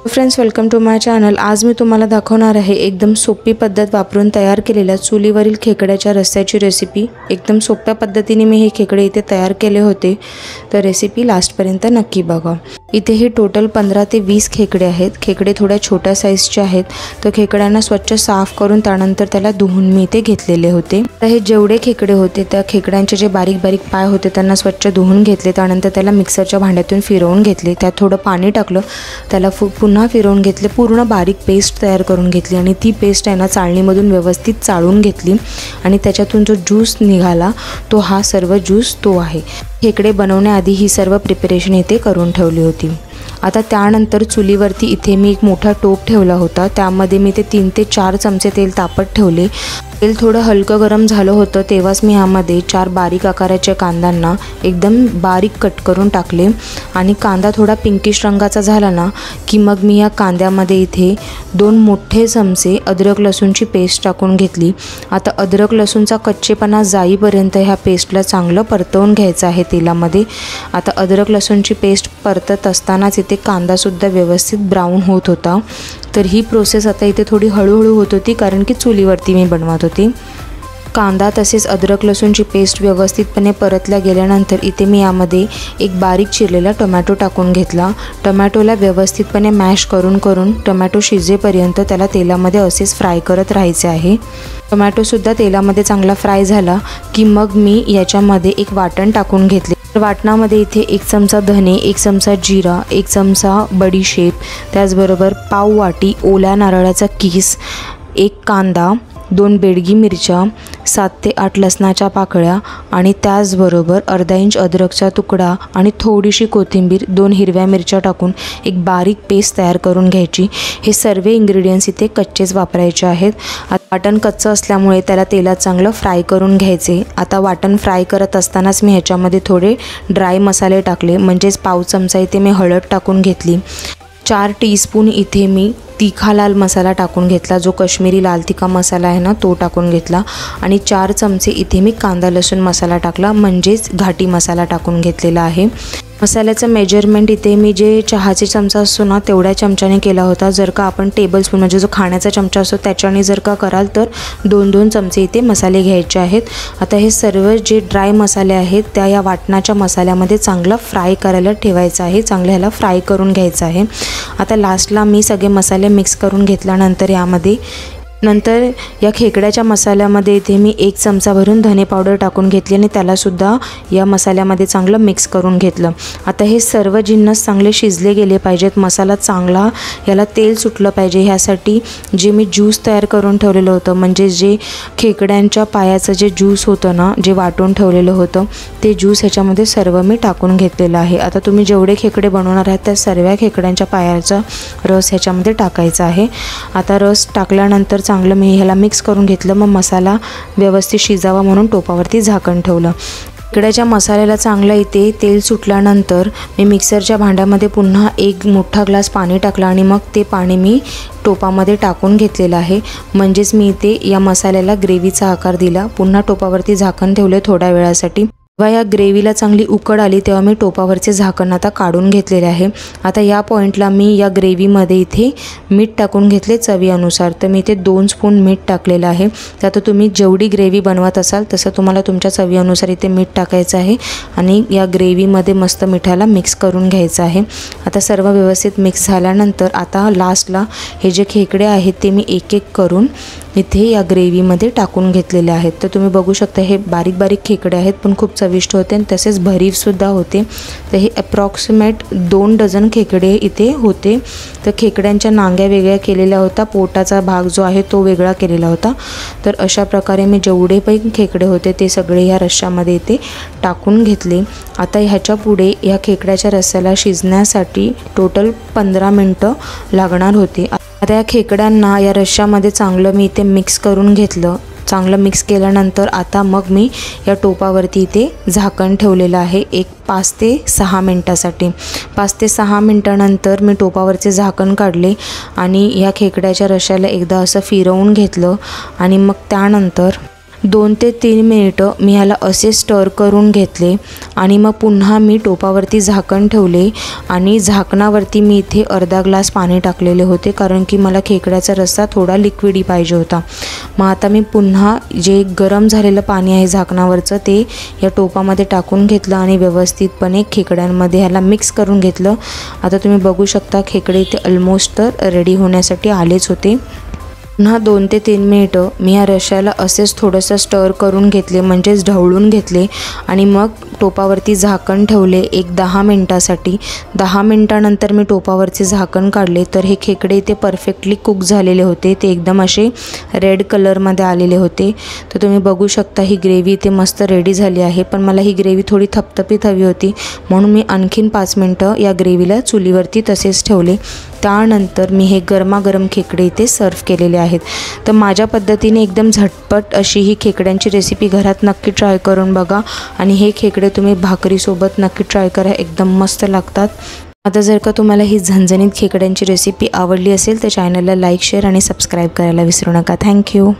Friends, welcome to my channel. आज मी तुम्हाला दाखवणार आहे एकदम सोपी पद्धत वापरून तयार केलेल्या चुलीवरील खेकड्याच्या रस्स्याची रेसिपी। एकदम सोप्या पद्धतीने मी हे खेकडे इथे तयार केले होते, तर रेसिपी लास्टपर्यंत नक्की बघा। इथे हे टोटल 15 ते 20 खेकडे आहेत। खेकडे थोड्या छोट्या साईजचे आहेत, तर खेकड्यांना स्वच्छ साफ करून त्यानंतर त्याला धुवून मी इथे घेतलेले होते। तर हे जेवढे खेकडे होते त्या खेकड्यांचे जे बारीक बारीक पाय होते त्यांना स्वच्छ धुवून घेतले, त्यानंतर त्याला मिक्सरच्या भांड्यातून फिरवून घेतले, त्यात थोडं पाणी टाकलं, त्याला पुन्हा फिरवून घेतले, पूर्ण बारीक पेस्ट तयार करून घेतली आणि ती पेस्ट आहे ना चाळणीमधून व्यवस्थित चाळून घेतली आणि त्याच्यातून जो ज्यूस निघाला तो हा सर्व ज्यूस तो आहे। खेकडे बनवण्याआधी ही सर्व प्रिपरेशन इथे करून ठेवली होती। आता त्यानंतर चुलीवरती इथे मी एक मोठा टोप ठेवला होता, त्यामध्ये मी ते 3 ते 4 चमचे तेल तापत ठेवले। तेल थोडं हलकं गरम झालं होतं तेव्हाच मी यामध्ये 4 बारीक आकाराच्या कांद्यांना एकदम बारीक कट करून टाकले आणि कांदा थोडा पिंकिश रंगाचा झाला ना की मग मी या कांद्यामध्ये इथे 2 मोठे चमचे अद्रक लसूणची पेस्ट टाकून घेतली। आता अद्रक लसूणचा कच्चेपणा जाईपर्यंत ह्या पेस्टला चांगलं परतवून घ्यायचं आहे तेलामध्ये। आता अद्रक लसूणची पेस्ट परतत असतानाच इथे कांदासुद्धा व्यवस्थित ब्राऊन होत होता, तर ही प्रोसेस आता इथे थोडी हळूहळू होत होती कारण की चुलीवरती मी बनवत होती। कांदा तसेच अद्रक लसूणची पेस्ट व्यवस्थितपणे परतल्या गेल्यानंतर इथे मी यामध्ये एक बारीक चिरलेला टोमॅटो टाकून घेतला। टोमॅटोला व्यवस्थितपणे मॅश करून टोमॅटो शिजेपर्यंत त्याला तेलामध्ये असेच फ्राय करत राहायचे आहे। टोमॅटोसुद्धा तेलामध्ये चांगला फ्राय झाला की मग मी याच्यामध्ये एक वाटण टाकून घेतले। वाटणामध्ये इथे 1 चमचा धने, 1 चमचा जिरा, 1 चमचा बडीशेप, त्याचबरोबर पाव वाटी ओल्या नारळाचा कीस, 1 कांदा, 2 बेडगी मिरच्या, 7 ते 8 लसणाच्या पाकळ्या आणि त्याचबरोबर अर्धा इंच अद्रकचा तुकडा आणि थोडीशी कोथिंबीर, 2 हिरव्या मिरच्या टाकून एक बारीक पेस्ट तयार करून घ्यायची। हे सर्व इंग्रेडियंट्स इथे कच्चेच वापरायचे आहेत। वाटण कच्चं असल्यामुळे त्याला तेलात चांगलं फ्राय करून घ्यायचे। आता वाटण फ्राय करत असतानाच मी ह्याच्यामध्ये थोडे ड्राय मसाले टाकले, म्हणजेच पाव चमचा इथे मी हळद टाकून घेतली। 4 टीस्पून इथे मी तिखा लाल मसाला टाकून घेतला, जो काश्मीरी लाल तिखा मसाला आहे ना तो टाकून घेतला आणि 4 चमचे इथे मी कांदा लसूण मसाला टाकला, म्हणजेच घाटी मसाला टाकून घेतलेला आहे। मसाल्याचं मेजरमेंट इथे मी जे चहाचे चमचा असतो ना तेवढ्या चमच्याने केला होता। जर का आपण टेबलस्पून म्हणजे जो खाण्याचा चमचा असतो त्याच्याने जर का कराल तर 2-2 चमचे इथे मसाले घ्यायचे आहेत। आता हे सर्व जे ड्राय मसाले आहेत त्या या वाटणाच्या मसाल्यामध्ये चांगलं फ्राय करायला ठेवायचं आहे, चांगलं ह्याला फ्राय करून घ्यायचं आहे। आता लास्टला मी सगळे मसाले मिक्स करून घेतल्यानंतर या खेकड्याच्या मसाल्यामध्ये इथे मी 1 चमचा भरून धने पावडर टाकून घेतली आणि त्यालासुद्धा या मसाल्यामध्ये चांगलं मिक्स करून घेतलं। आता हे सर्व जिन्नस चांगले शिजले गेले पाहिजेत, मसाला चांगला याला तेल सुटलं पाहिजे। ह्यासाठी जे मी ज्यूस तयार करून ठेवलेलं होतं, म्हणजे जे खेकड्यांच्या पायाचं जे ज्यूस होतं ना, जे वाटून ठेवलेलं होतं ते ज्यूस ह्याच्यामध्ये सर्व मी टाकून घेतलेलं आहे। आता तुम्ही जेवढे खेकडे बनवणार आहात त्या सर्व खेकड्यांच्या पायाचा रस ह्याच्यामध्ये टाकायचा आहे। आता रस टाकल्यानंतर चांगलं मी ह्याला मिक्स करून घेतलं, मग मसाला व्यवस्थित शिजावा म्हणून टोपावरती झाकण ठेवलं। खेकड्याच्या मसाल्याला चांगलं इथे तेल सुटल्यानंतर मी मिक्सरच्या भांड्यामध्ये पुन्हा 1 मोठा ग्लास पाणी टाकलं आणि मग ते पाणी मी टोपामध्ये टाकून घेतलेलं आहे, म्हणजेच मी इथे या मसाल्याला ग्रेव्हीचा आकार दिला। पुन्हा टोपावरती झाकण ठेवले थोड्या वेळासाठी। जेव्हा या ग्रेव्हीला चांगली उकड आली तेव्हा मी टोपावरचे झाकण आता काढून घेतलेले आहे। आता या पॉईंटला मी या ग्रेव्हीमध्ये इथे मीठ टाकून घेतले चवीनुसार, तर मी इथे 2 स्पून मीठ टाकलेलं आहे। तर आता तुम्ही जेवढी ग्रेव्ही बनवत असाल तसं तुम्हाला तुमच्या चवीनुसार इथे मीठ टाकायचं आहे आणि या ग्रेव्हीमध्ये मस्त मिठाला मिक्स करून घ्यायचं आहे। आता सर्व व्यवस्थित मिक्स झाल्यानंतर आता लास्टला हे जे खेकडे आहेत ते मी एक करून इथे या ग्रेव्हीमध्ये टाकून घेतलेले आहेत। तर तुम्ही बघू शकता हे बारीक बारीक खेकडे आहेत पण खूप चविष्ट होते आणि तसेच भरीवसुद्धा होते। तर हे अप्रॉक्सिमेट 2 डझन खेकडे इथे होते। तर खेकड्यांच्या नांग्या वेगळ्या केलेल्या होत्या, पोटाचा भाग जो आहे तो वेगळा केलेला होता। तर अशा प्रकारे मी जेवढे पण खेकडे होते ते सगळे ह्या रश्श्यामध्ये इथे टाकून घेतले। आता ह्याच्या पुढे या खेकड्याच्या रस्स्याला शिजण्यासाठी टोटल 15 मिनटं लागणार होते। आता या खेकड्यांना या रश्श्यामध्ये चांगलं मी इथे मिक्स करून घेतलं। चांगलं मिक्स केल्यानंतर आता मग मी या टोपावरती इथे झाकण ठेवलेलं आहे एक 5 ते 6 मिनिटासाठी। 5 ते 6 मिनिटानंतर मी टोपावरचे झाकण काढले आणि या खेकड्याच्या रश्श्याला एकदा असं फिरवून घेतलं आणि मग त्यानंतर 2 ते 3 मिनिटं मी ह्याला असे स्टर करून घेतले आणि मग पुन्हा मी टोपावरती झाकण ठेवले आणि झाकणावरती मी इथे अर्धा ग्लास पाणी टाकलेले होते, कारण की मला खेकड्याचा रस्सा थोडा लिक्विडी पाहिजे होता। मग आता मी पुन्हा जे गरम झालेलं पाणी आहे झाकणावरचं ते या टोपामध्ये टाकून घेतलं आणि व्यवस्थितपणे खेकड्यांमध्ये ह्याला मिक्स करून घेतलं। आता तुम्ही बघू शकता खेकडे इथे ऑलमोस्ट तर रेडी होण्यासाठी आलेच होते। पुन्हा 2 ते 3 मिनिटं मी या रश्श्याला असेच थोडंसं स्टर करून घेतले, म्हणजेच ढवळून घेतले आणि मग टोपावरती झाकण ठेवले एक 10 मिनिटासाठी। 10 मिनिटानंतर मी टोपावरचे झाकण काढले तर हे खेकडे इथे परफेक्टली कुक झालेले होते, ते एकदम असे रेड कलरमध्ये आलेले होते। तर तुम्ही बघू शकता ही ग्रेव्ही इथे मस्त रेडी झाली आहे, पण मला ही ग्रेव्ही थोडी थपथपीत हवी होती म्हणून मी आणखीन 5 मिनिटं या ग्रेव्हीला चुलीवरती तसेच ठेवले। त्यानंतर मी हे गरमागरम खेकडे इथे सर्व केलेले आहेत। तर माझ्या पद्धतीने एकदम झटपट अशी ही खेकड्यांची रेसिपी घरात नक्की ट्राय करून बघा आणि हे खेकडे तुम्ही भाकरीसोबत नक्की ट्राय करा, एकदम मस्त लागतात। आता जर का तुम्हाला ही झणझणीत खेकड्यांची रेसिपी आवडली असेल तर चॅनलला लाईक, शेअर आणि सबस्क्राईब करायला विसरू नका। थँक्यू।